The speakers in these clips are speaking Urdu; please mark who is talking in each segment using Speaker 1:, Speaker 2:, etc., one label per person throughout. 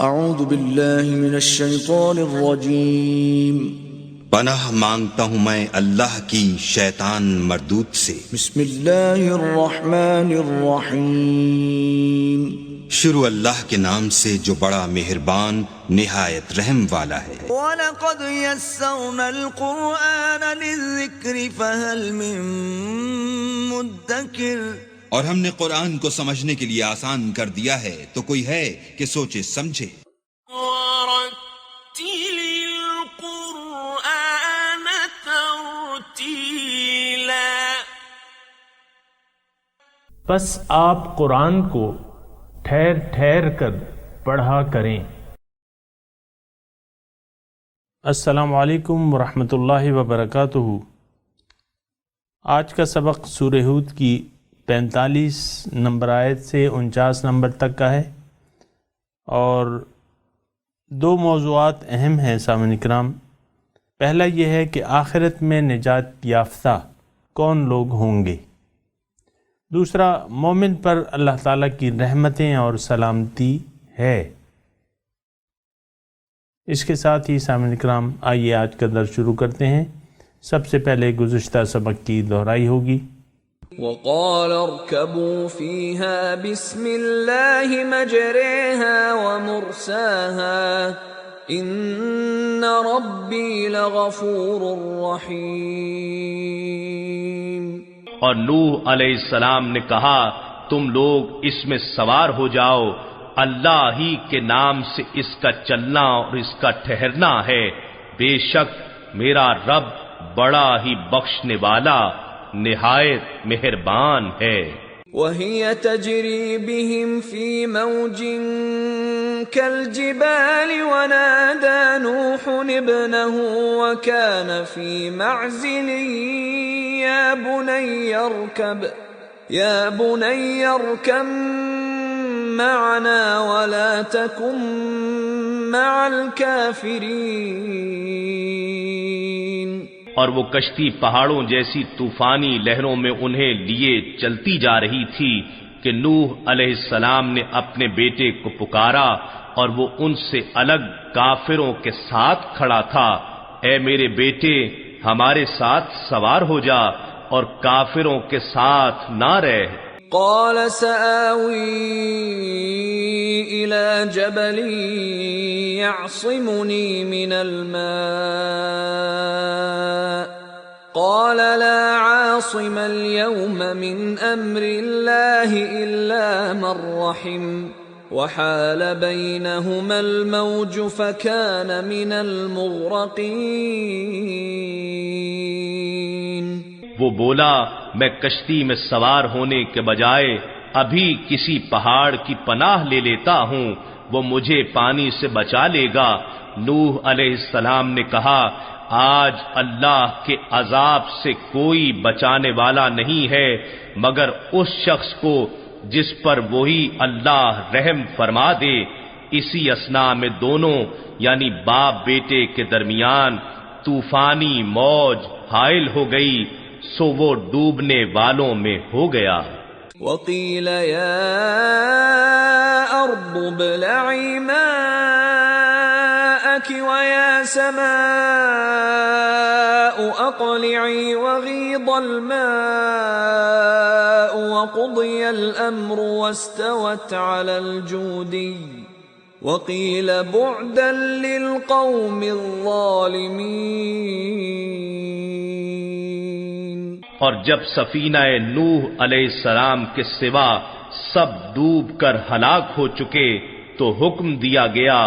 Speaker 1: اعوذ باللہ من الشیطان الرجیم
Speaker 2: پناہ مانگتا ہوں میں اللہ کی شیطان مردود سے۔
Speaker 1: بسم اللہ الرحمن الرحیم
Speaker 2: شروع اللہ کے نام سے جو بڑا مہربان نہایت رحم والا ہے۔
Speaker 1: وَلَقَدْ يَسَّرْنَا الْقُرْآنَ لِلذِّكْرِ فَهَلْ مِن مُدَّكِرٍ،
Speaker 2: اور ہم نے قرآن کو سمجھنے کے لیے آسان کر دیا ہے، تو کوئی ہے کہ سوچے سمجھے۔
Speaker 3: وَرَتِّلِ الْقُرْآنَ تَرْتِيلًا،
Speaker 4: بس آپ قرآن کو ٹھہر ٹھہر کر پڑھا کریں۔ السلام علیکم ورحمۃ اللہ وبرکاتہ۔ آج کا سبق سورہ ہود کی 45 نمبر آیت سے 49 نمبر تک کا ہے، اور دو موضوعات اہم ہیں سامعین کرام۔ پہلا یہ ہے کہ آخرت میں نجات یافتہ کون لوگ ہوں گے، دوسرا مومن پر اللہ تعالیٰ کی رحمتیں اور سلامتی ہے۔ اس کے ساتھ ہی سامعین کرام آئیے آج کا درس شروع کرتے ہیں۔ سب سے پہلے گزشتہ سبق کی دہرائی ہوگی۔
Speaker 1: وقال اركبوا فيها بسم الله مجريها ومرساها ان ربي لغفور رحيم۔
Speaker 5: اور نوح علیہ السلام نے کہا تم لوگ اس میں سوار ہو جاؤ، اللہ ہی کے نام سے اس کا چلنا اور اس کا ٹھہرنا ہے، بے شک میرا رب بڑا ہی بخشنے والا نہایت مہربان ہے۔
Speaker 1: وَهِيَ تَجْرِي بِهِمْ فِي مَوْجٍ كَالْجِبَالِ وَنَادَى نُوحٌ ابْنَهُ وَكَانَ فِي مَعْزِلٍ يَا بُنَيَّ ارْكَب مَّعَنَا وَلَا تَكُن مَّعَ الْكَافِرِينَ۔
Speaker 5: اور وہ کشتی پہاڑوں جیسی طوفانی لہروں میں انہیں لیے چلتی جا رہی تھی کہ نوح علیہ السلام نے اپنے بیٹے کو پکارا اور وہ ان سے الگ کافروں کے ساتھ کھڑا تھا۔ اے میرے بیٹے ہمارے ساتھ سوار ہو جا اور کافروں کے ساتھ نہ رہ۔
Speaker 1: قال سآوي إلى جبل يعصمني من الماء قال لا عاصم اليوم من أمر الله إلا من رحم وحال بينهما الموج فكان من المغرقين۔
Speaker 5: وہ بولا میں کشتی میں سوار ہونے کے بجائے ابھی کسی پہاڑ کی پناہ لے لیتا ہوں، وہ مجھے پانی سے بچا لے گا۔ نوح علیہ السلام نے کہا آج اللہ کے عذاب سے کوئی بچانے والا نہیں ہے مگر اس شخص کو جس پر وہی اللہ رحم فرما دے۔ اسی اثناء میں دونوں یعنی باپ بیٹے کے درمیان طوفانی موج حائل ہو گئی، سو وہ ڈوبنے والوں میں ہو گیا۔
Speaker 1: وقیل یا ارض ابلعی ماءک ویا سماء اقلعی وغیض الماء وقضی الامر واستوت علی الجودی وقیل بعدا للقوم الظالمین۔
Speaker 5: اور جب سفینہ نوح علیہ السلام کے سوا سب ڈوب کر ہلاک ہو چکے تو حکم دیا گیا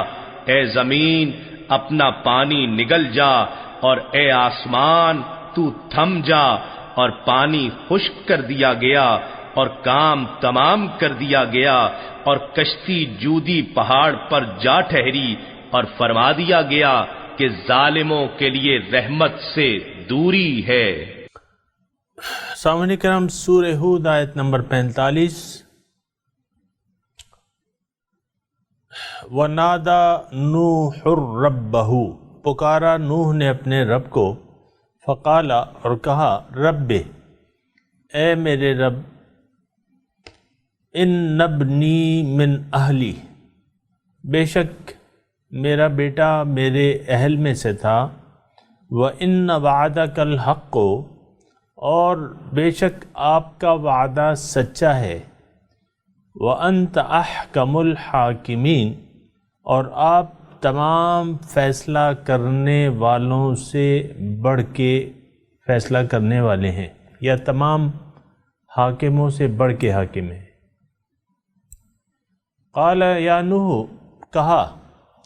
Speaker 5: اے زمین اپنا پانی نگل جا، اور اے آسمان تو تھم جا، اور پانی خشک کر دیا گیا اور کام تمام کر دیا گیا، اور کشتی جودی پہاڑ پر جا ٹھہری، اور فرما دیا گیا کہ ظالموں کے لیے رحمت سے دوری ہے۔
Speaker 4: سامعین کرام سورہ ہود آیت نمبر 45۔ وَنَادَى نُوحٌ رَبَّهُ، پکارا نوح نے اپنے رب کو، فقال اور کہا رب اے میرے رب ان ابنی من اہلی، بے شک میرا بیٹا میرے اہل میں سے تھا، وَإِنَّ وَعْدَكَ الْحَقُّ، اور بے شک آپ کا وعدہ سچا ہے، وَأَنْتَ أَحْكَمُ الْحَاكِمِينَ، اور آپ تمام فیصلہ کرنے والوں سے بڑھ کے فیصلہ کرنے والے ہیں، یا تمام حاکموں سے بڑھ کے حاکم ہیں۔ قال یا نوح، کہا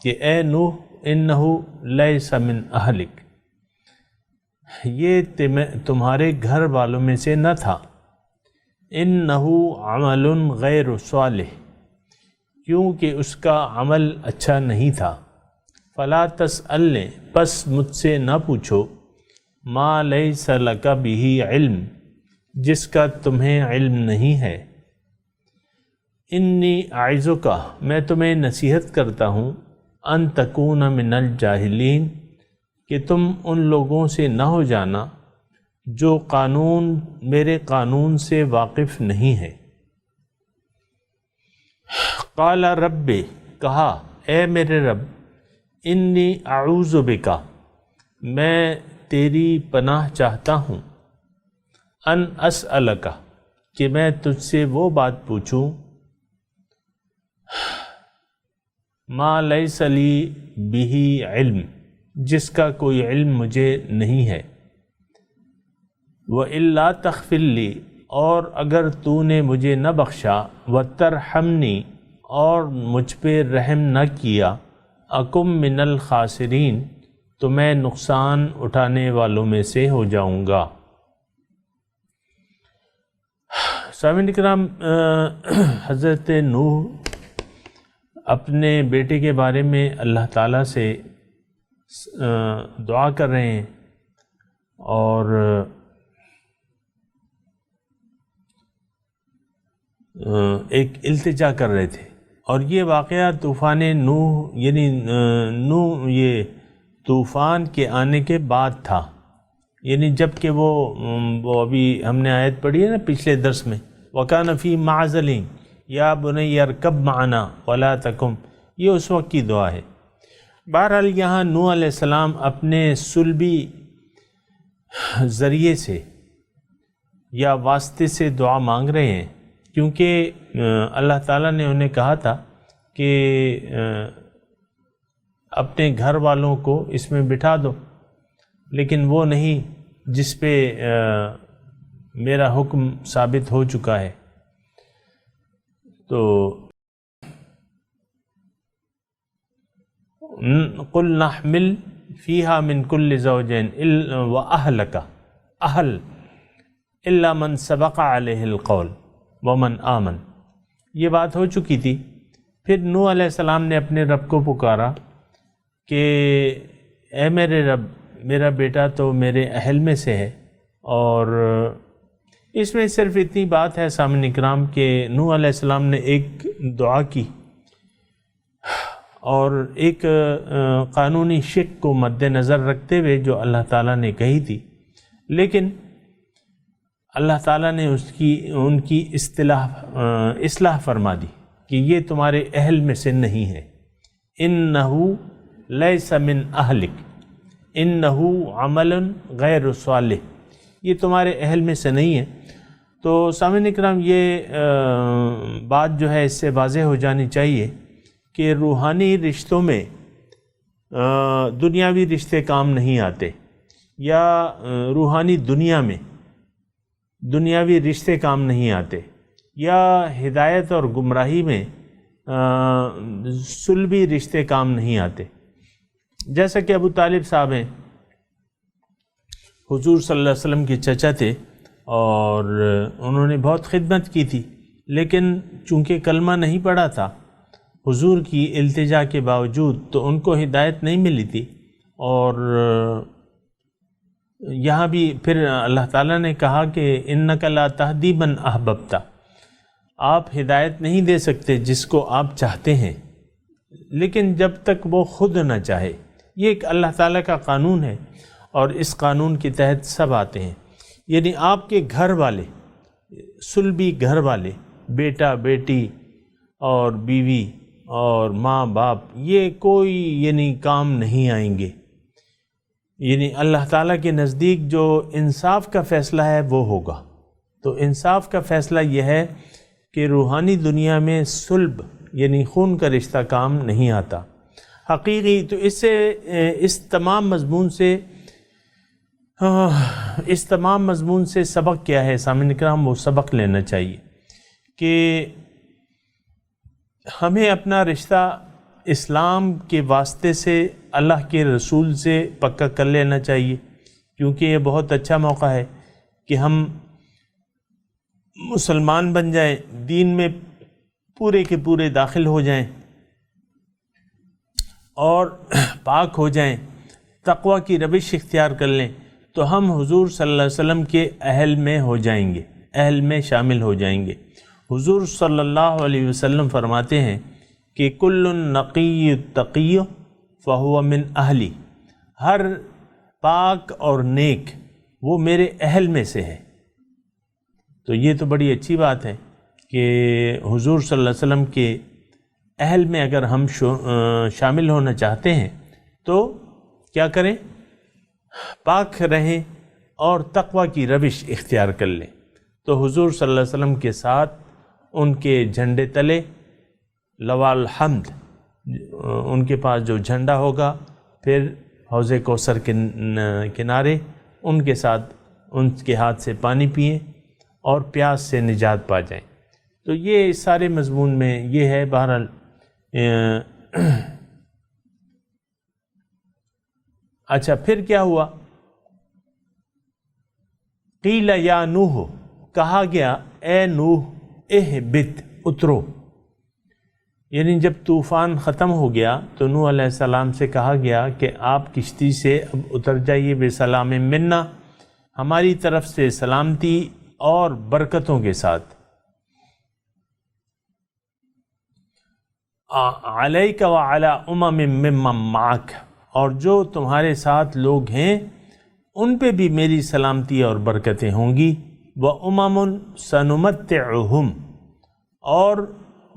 Speaker 4: کہ اے نوح، انہ لیس من اہلک، یہ تمہارے گھر والوں میں سے نہ تھا، انہ عمل غیر صالح، کیونکہ اس کا عمل اچھا نہیں تھا، فلا تسألنی، پس مجھ سے نہ پوچھو، ما لیس لک بہ علم، جس کا تمہیں علم نہیں ہے، انی اعظک، میں تمہیں نصیحت کرتا ہوں، ان تکون من الجاہلین، کہ تم ان لوگوں سے نہ ہو جانا جو میرے قانون سے واقف نہیں ہے۔ قال رب، کہا اے میرے رب، انی اعوذ بک، میں تیری پناہ چاہتا ہوں، ان اسألک، کہ میں تجھ سے وہ بات پوچھوں، ما لیس لی بہ علم، جس کا کوئی علم مجھے نہیں ہے، وَإِلَّا تَغْفِرْ لِي، اور اگر تو نے مجھے نہ بخشا، وَتَرْحَمْنِي، اور مجھ پہ رحم نہ کیا، اکم من الخاسرین، تو میں نقصان اٹھانے والوں میں سے ہو جاؤں گا۔ سامعین کرام، حضرت نوح اپنے بیٹے کے بارے میں اللہ تعالیٰ سے دعا کر رہے ہیں اور ایک التجا کر رہے تھے، اور یہ واقعہ طوفان نوح یعنی یہ طوفان کے آنے کے بعد تھا، یعنی جب کہ وہ ابھی ہم نے آیت پڑھی ہے نا پچھلے درس میں، وَكَانَ فِي مَعْزَلٍ یا بنی ارکب معنا ولا تکم، یہ اس وقت کی دعا ہے۔ بہرحال یہاں نوح علیہ السلام اپنے صلبی ذریعے سے یا واسطے سے دعا مانگ رہے ہیں، کیونکہ اللہ تعالیٰ نے انہیں کہا تھا کہ اپنے گھر والوں کو اس میں بٹھا دو، لیکن وہ نہیں جس پہ میرا حکم ثابت ہو چکا ہے۔ تو قل نحمل فیہا من کل زوجین وأہلک، اہل الا من سبق علیہ القول ومن آمن، یہ بات ہو چکی تھی۔ پھر نوح علیہ السلام نے اپنے رب کو پکارا کہ اے میرے رب، میرا بیٹا تو میرے اہل میں سے ہے، اور اس میں صرف اتنی بات ہے سامعین اکرام کہ نوح علیہ السلام نے ایک دعا کی اور ایک قانونی شک کو مد نظر رکھتے ہوئے جو اللہ تعالیٰ نے کہی تھی، لیکن اللہ تعالیٰ نے ان کی اصلاح فرما دی کہ یہ تمہارے اہل میں سے نہیں ہے، انہ لیس من اہلک، انہ عمل غیر صالح، یہ تمہارے اہل میں سے نہیں ہے۔ تو سامعین اکرام، یہ بات جو ہے اس سے واضح ہو جانی چاہیے کہ روحانی رشتوں میں دنیاوی رشتے کام نہیں آتے، یا روحانی دنیا میں دنیاوی رشتے کام نہیں آتے، یا ہدایت اور گمراہی میں صلبی رشتے کام نہیں آتے۔ جیسا کہ ابو طالب صاحب ہیں، حضور صلی اللہ علیہ وسلم کے چچا تھے، اور انہوں نے بہت خدمت کی تھی، لیکن چونکہ کلمہ نہیں پڑھا تھا حضور کی التجا کے باوجود، تو ان کو ہدایت نہیں ملی تھی، اور یہاں بھی پھر اللہ تعالیٰ نے کہا کہ انک لا تہدی من احببت، آپ ہدایت نہیں دے سکتے جس کو آپ چاہتے ہیں، لیکن جب تک وہ خود نہ چاہے۔ یہ ایک اللہ تعالیٰ کا قانون ہے، اور اس قانون کے تحت سب آتے ہیں، یعنی آپ کے گھر والے، صلبی گھر والے، بیٹا بیٹی اور بیوی، اور ماں باپ یہ کوئی یعنی کام نہیں آئیں گے. یعنی اللہ تعالیٰ کے نزدیک جو انصاف کا فیصلہ ہے وہ ہوگا. تو انصاف کا فیصلہ یہ ہے کہ روحانی دنیا میں صلب یعنی خون کا رشتہ کام نہیں آتا حقیقی. تو اس تمام مضمون سے سبق کیا ہے سامعین کرام؟ وہ سبق لینا چاہیے کہ ہمیں اپنا رشتہ اسلام کے واسطے سے اللہ کے رسول سے پکا کر لینا چاہیے، کیونکہ یہ بہت اچھا موقع ہے کہ ہم مسلمان بن جائیں، دین میں پورے کے پورے داخل ہو جائیں اور پاک ہو جائیں، تقوی کی روش اختیار کر لیں، تو ہم حضور صلی اللہ علیہ وسلم کے اہل میں ہو جائیں گے، اہل میں شامل ہو جائیں گے. حضور صلی اللہ علیہ وسلم فرماتے ہیں کہ کل نقی تقی فہو من اہلی، ہر پاک اور نیک وہ میرے اہل میں سے ہے. تو یہ تو بڑی اچھی بات ہے کہ حضور صلی اللہ علیہ وسلم کے اہل میں اگر ہم شامل ہونا چاہتے ہیں تو کیا کریں؟ پاک رہیں اور تقوی کی روش اختیار کر لیں. تو حضور صلی اللہ علیہ وسلم کے ساتھ ان کے جھنڈے تلے لواء الحمد، ان کے پاس جو جھنڈا ہوگا، پھر حوض کوثر کے کنارے ان کے ساتھ ان کے ہاتھ سے پانی پئیں اور پیاس سے نجات پا جائیں. تو یہ سارے مضمون میں یہ ہے. بہرحال اچھا پھر کیا ہوا؟ قیل یا نوح، کہا گیا اے نوح اہبط، اترو. یعنی جب طوفان ختم ہو گیا تو نوح علیہ السلام سے کہا گیا کہ آپ کشتی سے اب اتر جائیے بسلام منا، ہماری طرف سے سلامتی اور برکتوں کے ساتھ. علیک وعلی امم ممن معک، اور جو تمہارے ساتھ لوگ ہیں ان پہ بھی میری سلامتی اور برکتیں ہوں گی. وَأُمَمٌ سَنُمَتِّعُهُمْ، اور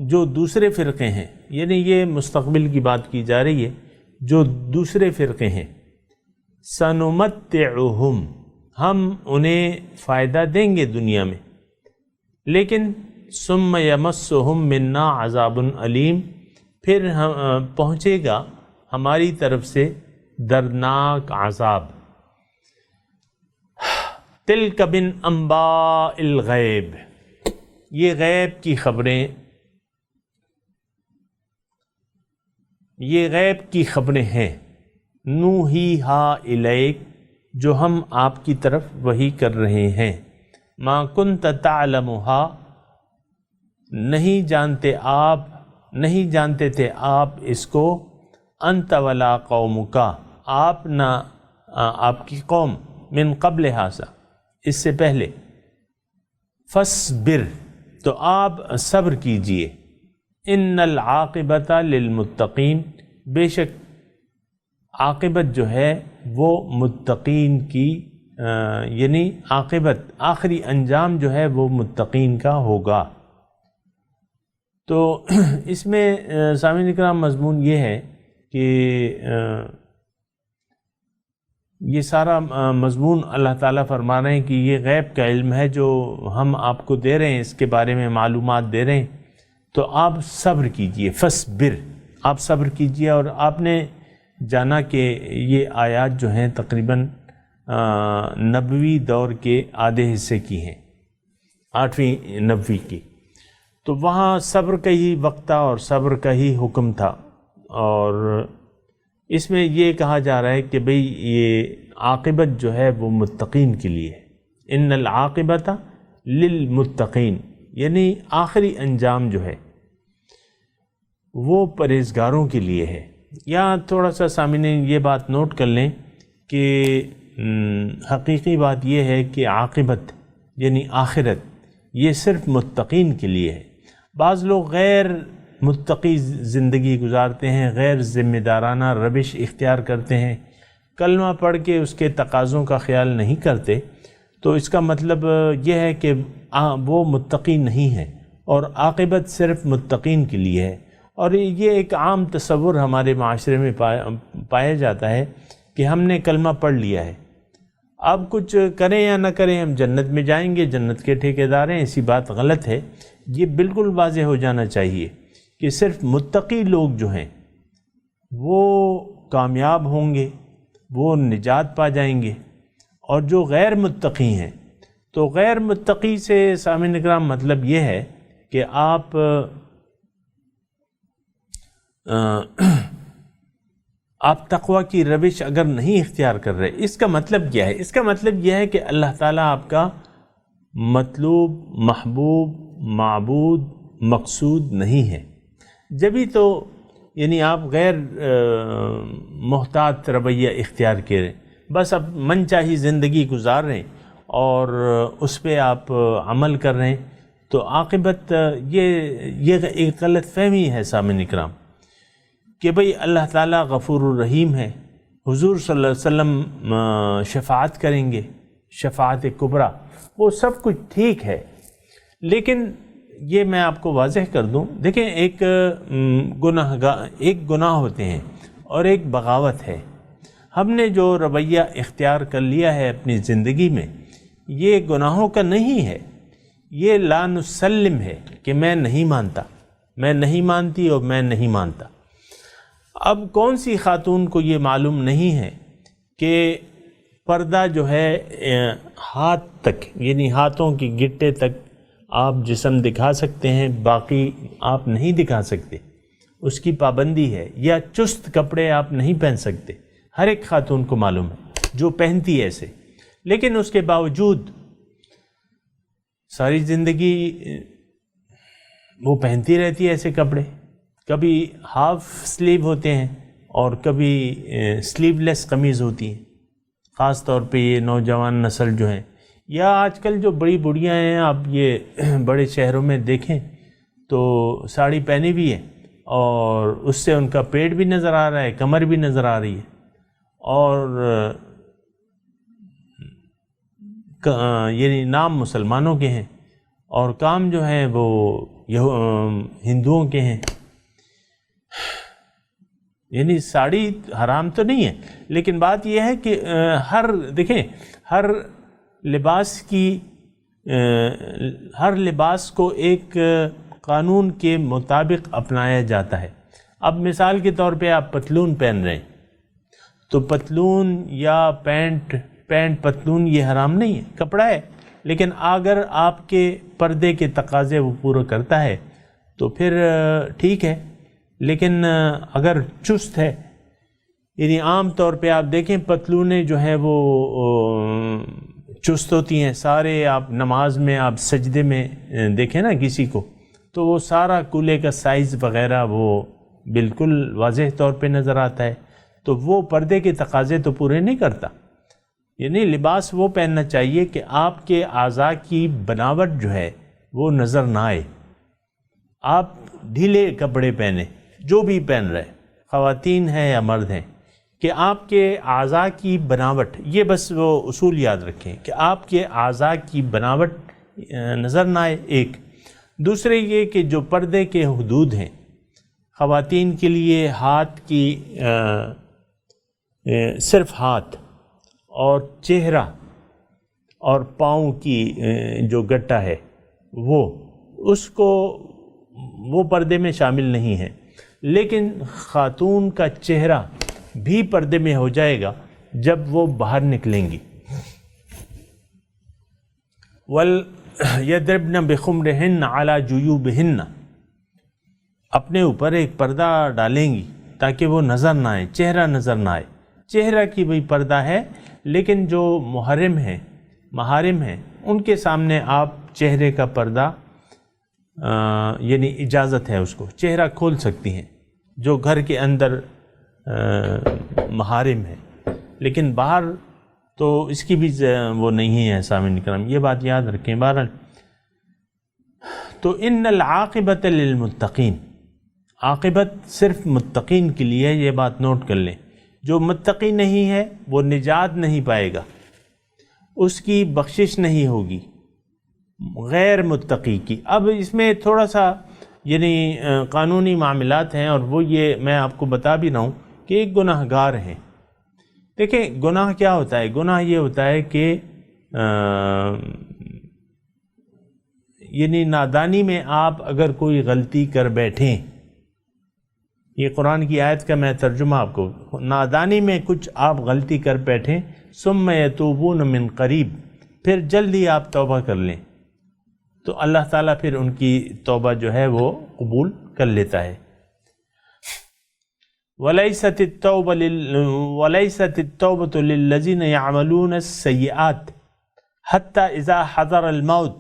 Speaker 4: جو دوسرے فرقے ہیں، یعنی یہ مستقبل کی بات کی جا رہی ہے، جو دوسرے فرقے ہیں، سَنُمَتِّعُهُمْ، ہم انہیں فائدہ دیں گے دنیا میں، لیکن ثُمَّ يَمَسُّهُمْ مِنَّا عَذَابٌ عَلِيمٌ، پھر پہنچے گا ہماری طرف سے دردناک عذاب. تلک من انباء الغیب، یہ غیب کی خبریں، یہ غیب کی خبریں ہیں. نوحیہا الیک، جو ہم آپ کی طرف وحی کر رہے ہیں. ما کنت تعلمہا، نہیں جانتے تھے آپ اس کو. انت ولا قومک، آپ نہ آپ کی قوم. من قبل ھذا، اس سے پہلے. فاصبر، تو آپ صبر کیجئے. ان العاقبۃ للمتقین، بے شک عاقبت جو ہے وہ متقین کی، یعنی عاقبت آخری انجام جو ہے وہ متقین کا ہوگا. تو اس میں سامعین کرام مضمون یہ ہے کہ یہ سارا مضمون اللہ تعالیٰ فرما رہے ہیں کہ یہ غیب کا علم ہے جو ہم آپ کو دے رہے ہیں، اس کے بارے میں معلومات دے رہے ہیں، تو آپ صبر کیجئے. فصبر، آپ صبر کیجئے. اور آپ نے جانا کہ یہ آیات جو ہیں تقریباً نبوی دور کے آدھے حصے کی ہیں، 8ویں نبوی کی. تو وہاں صبر کا ہی وقت تھا اور صبر کا ہی حکم تھا. اور اس میں یہ کہا جا رہا ہے کہ بھئی یہ عاقبت جو ہے وہ متقین کے لیے ہے. ان العاقبۃ للمتقین، یعنی آخری انجام جو ہے وہ پرہیزگاروں کے لیے ہے. یہاں تھوڑا سا سامعین یہ بات نوٹ کر لیں کہ حقیقی بات یہ ہے کہ عاقبت یعنی آخرت یہ صرف متقین کے لیے ہے. بعض لوگ غیر متقی زندگی گزارتے ہیں، غیر ذمہ دارانہ روش اختیار کرتے ہیں، کلمہ پڑھ کے اس کے تقاضوں کا خیال نہیں کرتے، تو اس کا مطلب یہ ہے کہ وہ متقی نہیں ہے، اور عاقبت صرف متقین کے لیے ہے. اور یہ ایک عام تصور ہمارے معاشرے میں پایا جاتا ہے کہ ہم نے کلمہ پڑھ لیا ہے، اب کچھ کریں یا نہ کریں ہم جنت میں جائیں گے، جنت کے ٹھیکیدار ہیں۔ ایسی بات غلط ہے۔ یہ بالکل واضح ہو جانا چاہیے کہ صرف متقی لوگ جو ہیں وہ کامیاب ہوں گے، وہ نجات پا جائیں گے، اور جو غیر متقی ہیں تو غیر متقی سے سامعین اکرام مطلب یہ ہے کہ آپ تقوی کی روش اگر نہیں اختیار کر رہے، اس کا مطلب کیا ہے؟ اس کا مطلب یہ ہے کہ اللہ تعالیٰ آپ کا مطلوب، محبوب، معبود، مقصود نہیں ہے۔ جبھی تو یعنی آپ غیر محتاط رویہ اختیار کریں، بس اب من چاہی زندگی گزار رہے ہیں اور اس پہ آپ عمل کر رہے ہیں، تو عاقبت یہ ایک غلط فہمی ہے سامعین اکرام کہ بھئی اللہ تعالیٰ غفور الرحیم ہے، حضور صلی اللہ علیہ وسلم شفاعت کریں گے، شفاعت کبریٰ، وہ سب کچھ ٹھیک ہے، لیکن یہ میں آپ کو واضح کر دوں، دیکھیں ایک گناہ ہوتے ہیں اور ایک بغاوت ہے۔ ہم نے جو رویہ اختیار کر لیا ہے اپنی زندگی میں، یہ گناہوں کا نہیں ہے، یہ لا نسلم ہے کہ میں نہیں مانتا، میں نہیں مانتی اور میں نہیں مانتا۔ اب کون سی خاتون کو یہ معلوم نہیں ہے کہ پردہ جو ہے ہاتھ تک، یعنی ہاتھوں کی گٹے تک آپ جسم دکھا سکتے ہیں، باقی آپ نہیں دکھا سکتے، اس کی پابندی ہے، یا چست کپڑے آپ نہیں پہن سکتے، ہر ایک خاتون کو معلوم ہے جو پہنتی ہے ایسے، لیکن اس کے باوجود ساری زندگی وہ پہنتی رہتی ہے ایسے کپڑے، کبھی ہاف سلیو ہوتے ہیں اور کبھی سلیو لیس قمیض ہوتی ہیں، خاص طور پہ یہ نوجوان نسل جو ہیں، یا آج کل جو بڑی بڑھیاں ہیں، آپ یہ بڑے شہروں میں دیکھیں تو ساڑی پہنی بھی ہے اور اس سے ان کا پیٹ بھی نظر آ رہا ہے، کمر بھی نظر آ رہی ہے، اور یعنی نام مسلمانوں کے ہیں اور کام جو ہیں وہ ہندوؤں کے ہیں۔ یعنی ساڑی حرام تو نہیں ہے، لیکن بات یہ ہے کہ ہر لباس کو ایک قانون کے مطابق اپنایا جاتا ہے۔ اب مثال کے طور پہ آپ پتلون پہن رہے ہیں تو پتلون یا پینٹ پتلون یہ حرام نہیں ہے، کپڑا ہے، لیکن اگر آپ کے پردے کے تقاضے وہ پورا کرتا ہے تو پھر ٹھیک ہے، لیکن اگر چست ہے، یعنی عام طور پہ آپ دیکھیں پتلونیں جو ہیں وہ چست ہوتی ہیں، سارے آپ نماز میں آپ سجدے میں دیکھیں نا کسی کو تو وہ سارا کولے کا سائز وغیرہ وہ بالکل واضح طور پہ نظر آتا ہے، تو وہ پردے کے تقاضے تو پورے نہیں کرتا۔ یعنی لباس وہ پہننا چاہیے کہ آپ کے اعضاء کی بناوٹ جو ہے وہ نظر نہ آئے، آپ ڈھیلے کپڑے پہنیں، جو بھی پہن رہے، خواتین ہیں یا مرد ہیں، کہ آپ کے اعضاء کی بناوٹ، یہ بس وہ اصول یاد رکھیں کہ آپ کے اعضاء کی بناوٹ نظر نہ آئے۔ ایک دوسرے یہ کہ جو پردے کے حدود ہیں خواتین کے لیے، ہاتھ کی صرف ہاتھ اور چہرہ اور پاؤں کی جو گٹا ہے وہ پردے میں شامل نہیں ہے، لیکن خاتون کا چہرہ بھی پردے میں ہو جائے گا جب وہ باہر نکلیں گی۔ وَلْيَضْرِبْنَ بِخُمُرِهِنَّ عَلَى جُيُوبِهِنَّ، اپنے اوپر ایک پردہ ڈالیں گی تاکہ وہ نظر نہ آئے، چہرہ نظر نہ آئے۔ چہرہ کی بھی پردہ ہے، لیکن جو محرم ہیں، محارم ہیں، ان کے سامنے آپ چہرے کا پردہ یعنی اجازت ہے، اس کو چہرہ کھول سکتی ہیں جو گھر کے اندر محارم ہے، لیکن باہر تو اس کی بھی وہ نہیں ہے۔ سامعین کرام یہ بات یاد رکھیں۔ بہرحال تو ان العاقبۃ للمتقین، عاقبت صرف متقین کے لیے، یہ بات نوٹ کر لیں۔ جو متقی نہیں ہے وہ نجات نہیں پائے گا، اس کی بخشش نہیں ہوگی غیر متقی کی۔ اب اس میں تھوڑا سا یعنی قانونی معاملات ہیں، اور وہ یہ میں آپ کو بتا بھی رہا ہوں کہ ایک گناہ گار ہیں۔ دیکھیں گناہ کیا ہوتا ہے؟ گناہ یہ ہوتا ہے کہ یعنی نادانی میں آپ اگر کوئی غلطی کر بیٹھیں، یہ قرآن کی آیت کا میں ترجمہ آپ کو، نادانی میں کچھ آپ غلطی کر بیٹھیں، ثم یتوبون من قریب، پھر جلدی آپ توبہ کر لیں، تو اللہ تعالیٰ پھر ان کی توبہ جو ہے وہ قبول کر لیتا ہے۔ وَلَيْسَتِ التَّوْبَةُ لِلَّذِينَ يَعْمَلُونَ السَّيِّئَاتِ حَتَّى إِذَا حَضَرَ الْمَوْتُ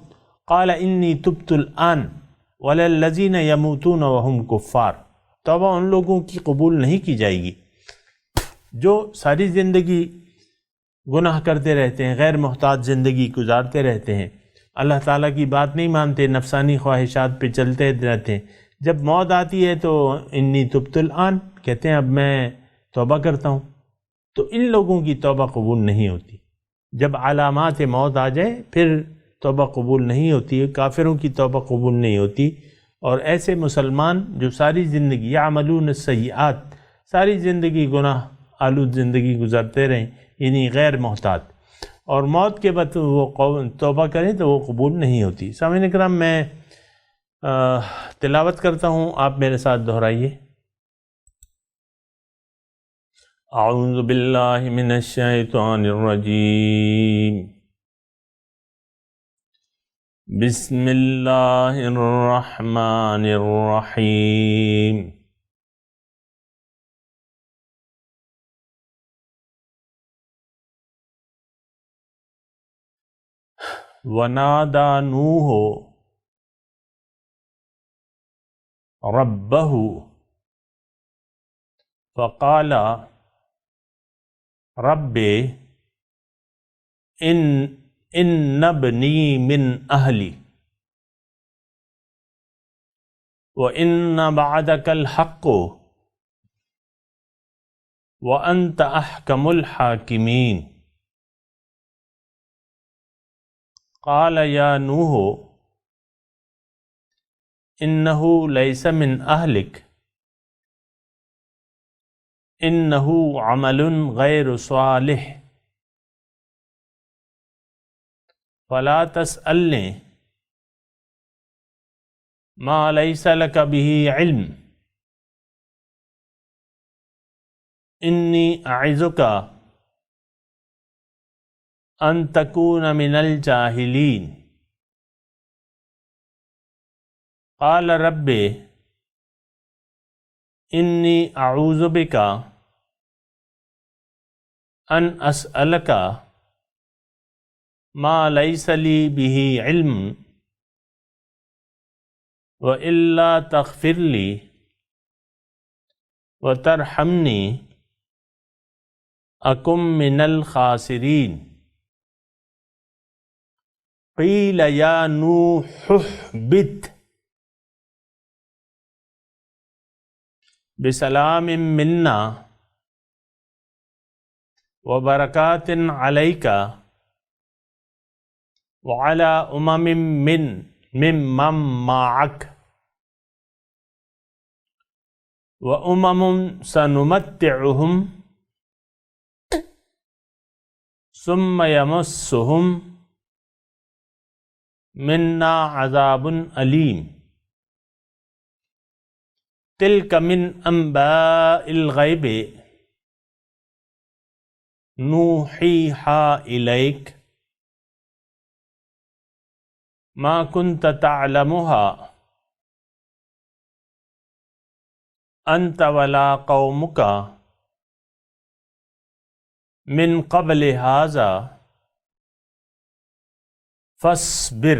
Speaker 4: قَالَ إِنِّي تُبْتُ الْآنَ وَلَا الَّذِينَ يَمُوتُونَ وَهُمْ كُفَّارٌ۔ توبہ ان لوگوں کی قبول نہیں کی جائے گی جو ساری زندگی گناہ کرتے رہتے ہیں، غیر محتاط زندگی گزارتے رہتے ہیں، اللہ تعالیٰ کی بات نہیں مانتے، نفسانی خواہشات پہ چلتے رہتے ہیں۔ جب موت آتی ہے تو انی تبت الآن کہتے ہیں اب میں توبہ کرتا ہوں، تو ان لوگوں کی توبہ قبول نہیں ہوتی۔ جب علامات موت آ جائے پھر توبہ قبول نہیں ہوتی ہے، کافروں کی توبہ قبول نہیں ہوتی۔ اور ایسے مسلمان جو ساری زندگی یعملون السیئات، ساری زندگی گناہ آلود زندگی گزارتے رہیں، یعنی غیر محتاط، اور موت کے بعد وہ توبہ کریں تو وہ قبول نہیں ہوتی۔ سامعین اکرام، میں تلاوت کرتا ہوں، آپ میرے ساتھ دہرائیے۔ اعوذ باللہ من الشیطان الرجیم، بسم اللہ الرحمن الرحیم۔ ونادى نوح ربه فقال رب إن ابني من أهلي وإن بعدك الحق وأنت أحكم الحاكمين قال يا نوح إنه ليس من أهلك إنه عمل غير صالح فلا تسألني ما ليس لك به علم إني أعظك ان تکون من الجاہلین قال رب انی اعوذ بک ان اسألک ما لیس لی بہ علم والا تغفر لی وترحمنی اکن من الخاسرین قیل یا نوح اہبط بسلام منا وبرکات علیک وعلی ممن معک وامم سنمتعہم ثم یمسہم منا عذاب علیم تلک من انباء الغیب نوحیہا الیک ما کنت تعلمہا انت ولا قومک من قبل ھذا فاصبر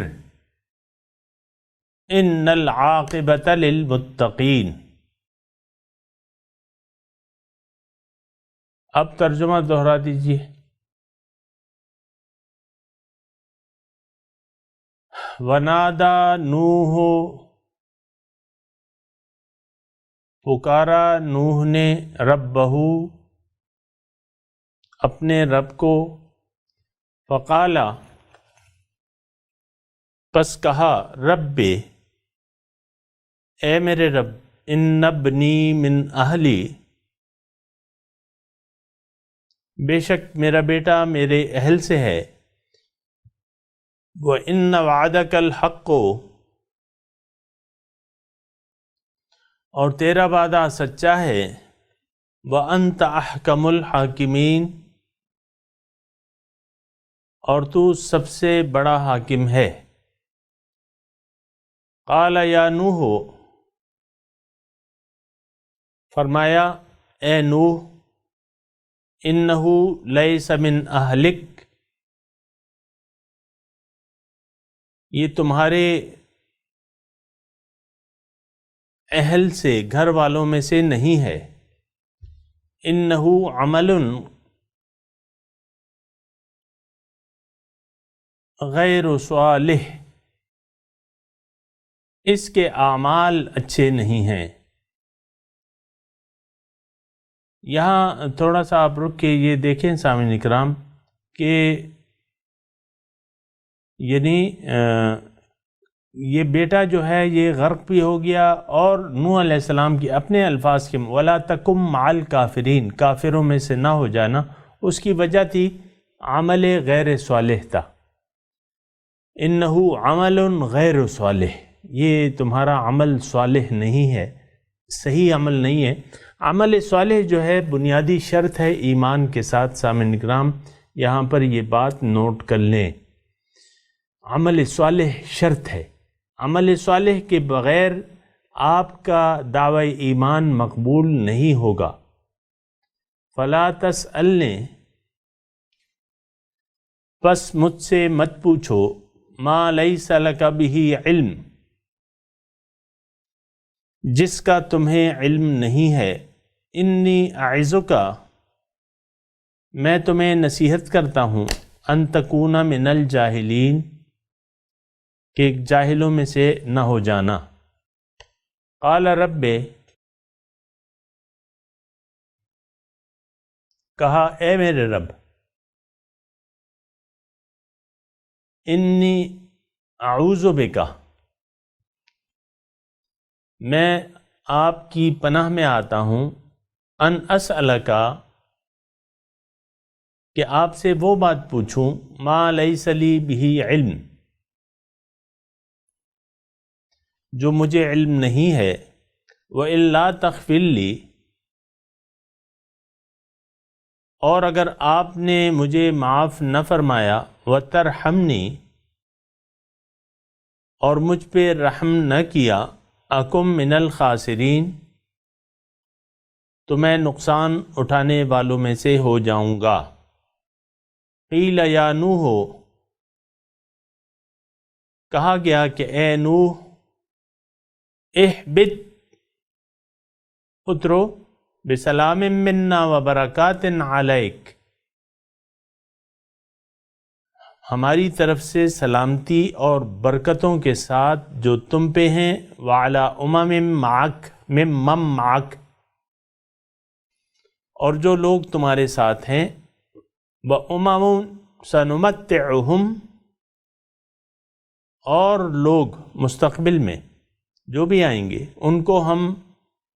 Speaker 4: ان العاقبۃ للمتقین۔ اب ترجمہ دہرا دیجیے۔ ونادى نوح، پکارا نوح نے، ربہ، اپنے رب کو، فقالا، پس کہا، رب اے میرے رب ان ابنی من اہلی، بے شک میرا بیٹا میرے اہل سے ہے، وَإِنَّ وَعْدَكَ الْحَقُّ، اور تیرا وعدہ سچا ہے، وَأَنْتَ أَحْكَمُ الْحَاكِمِينَ، اور تو سب سے بڑا حاکم ہے۔ قَالَ يَا نُوحُ، فرمایا اے نوح، إِنَّهُ لَيْسَ مِنْ أَهْلِكَ، یہ تمہارے اہل سے، گھر والوں میں سے نہیں ہے، إِنَّهُ عَمَلٌ غیر صالح، اس کے اعمال اچھے نہیں ہیں۔ یہاں تھوڑا سا آپ رک کے یہ دیکھیں سامعین اکرام کہ یعنی یہ بیٹا جو ہے یہ غرق بھی ہو گیا، اور نوح علیہ السلام کی اپنے الفاظ کے وَلَا تَكُن مَعَ الْكَافِرِينَ، کافروں میں سے نہ ہو جانا، اس کی وجہ تھی عمل غیر صالح تھا۔ إِنَّهُ عَمَلٌ غیر صالح، یہ تمہارا عمل صالح نہیں ہے، صحیح عمل نہیں ہے۔ عمل صالح جو ہے بنیادی شرط ہے ایمان کے ساتھ۔ سامعین اکرام یہاں پر یہ بات نوٹ کر لیں، عمل صالح شرط ہے، عمل صالح کے بغیر آپ کا دعوی ایمان مقبول نہیں ہوگا۔ فلا تسألنی، پس مجھ سے مت پوچھو، ما لیس لک بہ علم، جس کا تمہیں علم نہیں ہے، انی اعظک، میں تمہیں نصیحت کرتا ہوں، ان تکون من الجاہلین، کہ جاہلوں میں سے نہ ہو جانا۔ قال رب، کہا اے میرے رب، انی اعوذ بک، میں آپ کی پناہ میں آتا ہوں، ان اسألک، کہ آپ سے وہ بات پوچھوں، ما لیس لی بہ علم، جو مجھے علم نہیں ہے، وَإِلَّا تَغْفِرْ لِي، اور اگر آپ نے مجھے معاف نہ فرمایا، وَتَرْحَمْنِي، اور مجھ پہ رحم نہ کیا، اکم من الخاسرین، تو میں نقصان اٹھانے والوں میں سے ہو جاؤں گا۔ قیل یا نوح، کہا گیا کہ اے نوح، اہبط، اترو، بسلام منا وبرکات علیک، ہماری طرف سے سلامتی اور برکتوں کے ساتھ جو تم پہ ہیں، وعلی امم معک، ممن معک، اور جو لوگ تمہارے ساتھ ہیں، وَأُمَمٌ سَنُمَتِّعُهُمْ، اور لوگ مستقبل میں جو بھی آئیں گے ان کو ہم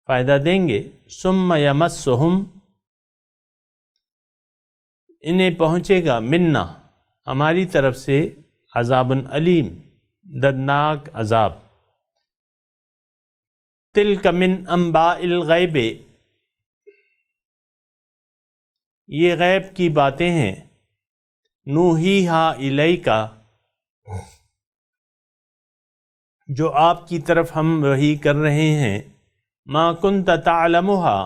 Speaker 4: فائدہ دیں گے، ثم یمسہم، انہیں پہنچے گا، منا، ہماری طرف سے، عذاب علیم، دردناک عذاب۔ تلک من انباء الغیب، یہ غیب کی باتیں ہیں، نوحیہا الیک، جو آپ کی طرف ہم وحی کر رہے ہیں، ما کنت تعلمہا،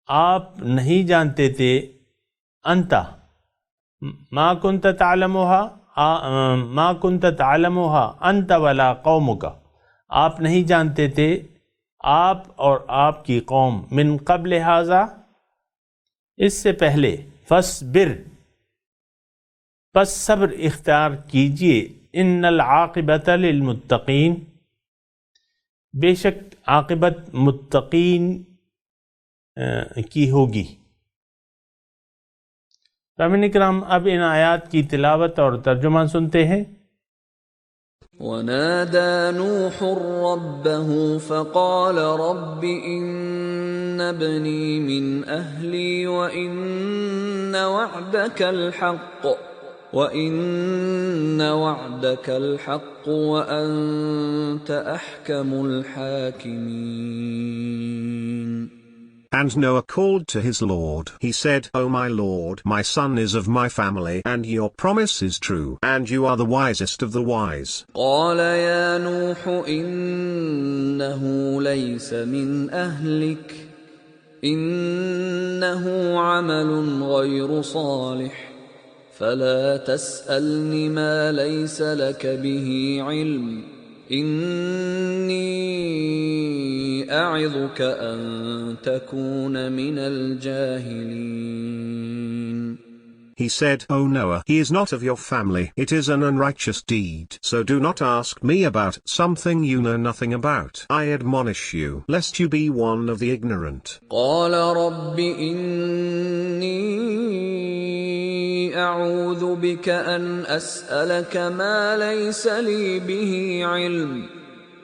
Speaker 4: آپ نہیں جانتے تھے، انتا، ما کنت تعلمہا انت ولا قومک، آپ نہیں جانتے تھے، آپ اور آپ کی قوم، من قبل ھذا، اس سے پہلے، فاصبر، پس صبر اختیار کیجئے، ان العاقبۃ للمتقین، بے شک عاقبت متقین کی ہوگی۔ سامعین کرام، اب ان آیات کی تلاوت اور ترجمہ سنتے ہیں۔
Speaker 1: ونادى نوح ربه فقال رب إن ابني من أهلي وإن وعدك الحق وأنت أحكم الحاكمين.
Speaker 3: And Noah called to his Lord. He said, O my Lord, my son is of my family, and your promise is true, and you are the wisest of the wise.
Speaker 1: قال يا نوح إنه ليس من أهلك إنه عمل غير صالح فلا تسألني ما ليس لك به علم إني أعظك أن تكون من الجاهلين.
Speaker 3: He said, O Noah, he is not of your family, it is an unrighteous deed, so do not ask me about something you know nothing about. I admonish you, lest you be one of the ignorant.
Speaker 1: قال رب إني أعوذ بك أن أسألك ما ليس لي به علم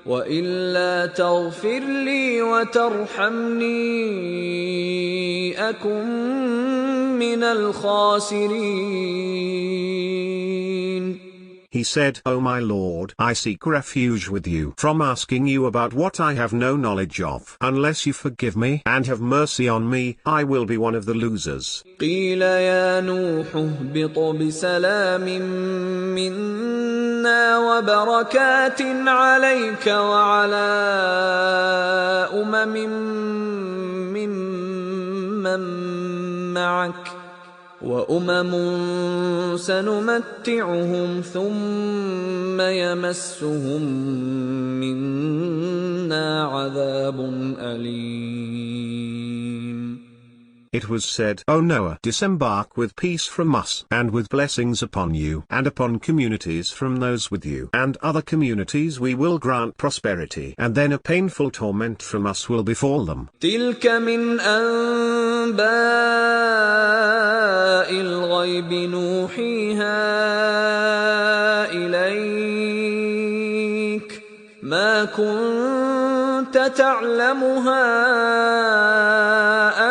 Speaker 1: وإلا تغفر لي وترحمني أكن من الخاسرين.
Speaker 3: He said, O my Lord, I seek refuge with you from asking you about what I have no knowledge of. Unless you forgive me and have mercy on me, I will be one of the losers.
Speaker 1: قيل يا نوح اهبط بسلام منا وبركات عليك وعلى ممن معك وأمم سنمتعهم ثم يمسهم منا عذاب أليم.
Speaker 3: It was said, O Noah, disembark with peace from us, and with blessings upon you, and upon communities from those with you, and other communities we will grant prosperity, and then a painful torment from us will befall them.
Speaker 1: تلك من أنباء الغيب نوحيها إليك ما كنت تعلمها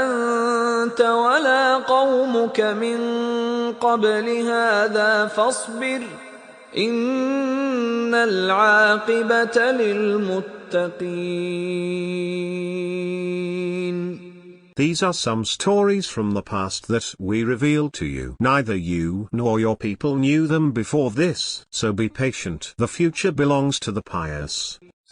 Speaker 1: أنت ولا قومك من قبل هذا فاصبر إن العاقبة للمتقين.
Speaker 3: These are some stories from the past that we revealed to you. Neither you nor your people knew them before this, so be patient. The future belongs to the pious.